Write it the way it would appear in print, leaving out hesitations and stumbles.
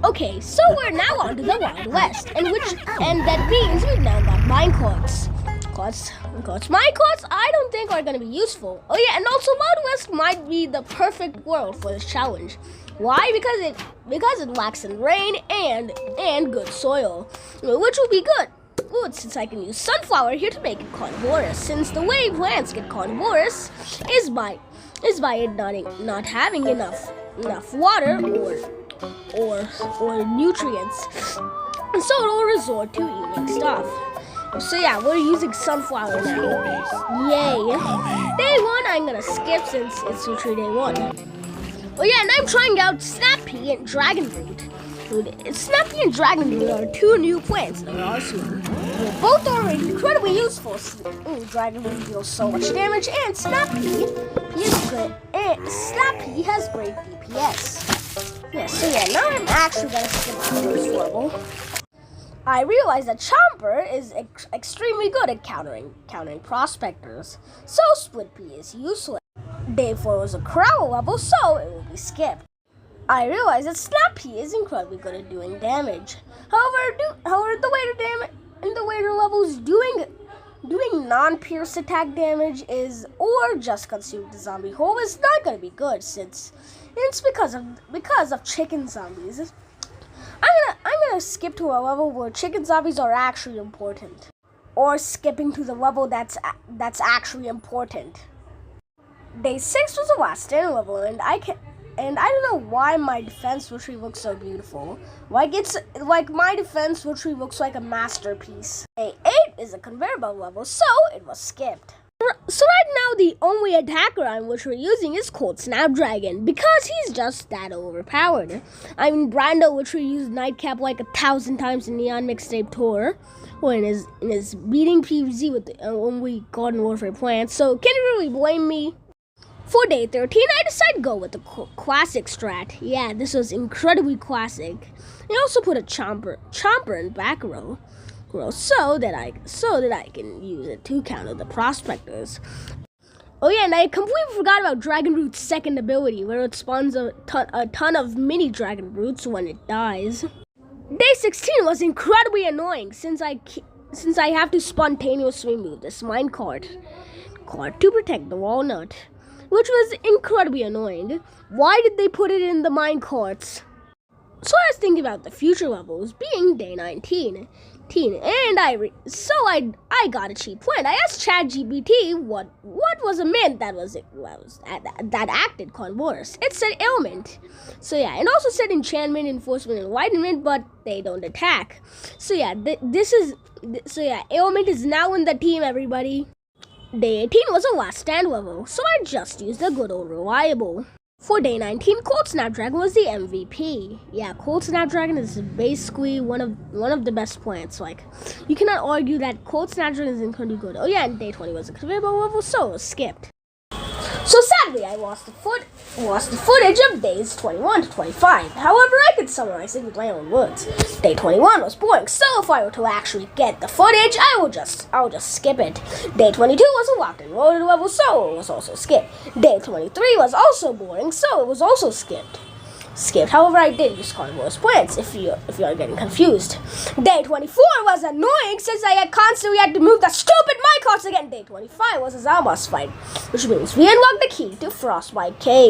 Okay, so we're now on to the Wild West, and that means we've now got minecarts. Minecarts, I don't think are gonna be useful. Oh yeah, and also Wild West might be the perfect world for this challenge. Why? Because it lacks in rain and good soil, which will be good. Good, since I can use sunflower here to make it carnivorous. Since the way plants get carnivorous is by it not having enough water or nutrients, and so it'll resort to eating stuff. So yeah, we're using sunflower now. Yay! Day 1 I'm gonna skip since it's literally day 1. Oh yeah, and I'm trying out Snappy and Dragon Root. Snappy and Dragon Root are two new plants that are awesome. Both are incredibly useful. Dragon Root deals so much damage, and Snappy is good. And Snappy has great DPS. Yeah, so yeah, now I'm actually gonna skip the first level. I realized that Chomper is extremely good at countering prospectors, so Split Pea is useless. Day 4 was a Crow level, so it will be skipped. I realized that Snappy is incredibly good at doing damage. However, the waiter levels doing non-pierce attack damage or just consume the zombie whole is not going to be good, since it's because of chicken zombies. I'm gonna skip to a level where chicken zombies are actually important, or skipping to the level that's actually important. Day 6 was the last standing level, and I don't know why my defense literally looks so beautiful. Like my defense literally looks like a masterpiece. Day 8 is a conveyor belt level, so it was skipped. So right now the only attacker I'm literally using is Cold Snapdragon, because he's just that overpowered. I mean, Brando literally used Nightcap like 1,000 times in Neon Mixtape Tour, or in his beating PvZ with the only Garden Warfare plants. So can you really blame me? For day 13, I decided to go with the classic strat. Yeah, this was incredibly classic. I also put a chomper in back row so that I can use it to counter the prospectors. Oh yeah, and I completely forgot about Dragon Root's second ability, where it spawns a ton of mini Dragon Roots when it dies. Day 16 was incredibly annoying since I have to spontaneously move this minecart to protect the walnut, which was incredibly annoying. Why did they put it in the minecarts? So I was thinking about the future levels being day 19, and I got a cheap plan. I asked ChatGPT what was a mint that acted carnivorous. It said ailment. So yeah, and also said enchantment, enforcement, and enlightenment, but they don't attack. So yeah, ailment is now in the team, everybody. Day 18 was a last stand level, so I just used the good old reliable. For day 19, Cold Snapdragon was the MVP. Yeah, Cold Snapdragon is basically one of the best plants. Like, you cannot argue that Cold Snapdragon is incredibly good. Oh yeah, and day 20 was a conveyor belt level, so it was skipped. So sadly, I lost the footage of days 21 to 25. However, I could summarize it with my own words. Day 21 was boring, so if I were to actually get the footage, I'll just skip it. Day 22 was a locked and loaded level, so it was also skipped. Day 23 was also boring, so it was also skipped. However, I did use carnivorous plants, if you are getting confused. Day 24 was annoying since I constantly had to move the stupid minecarts again. Day 25 was a Zamos fight, which means we unlocked the key to Frostbite Cave.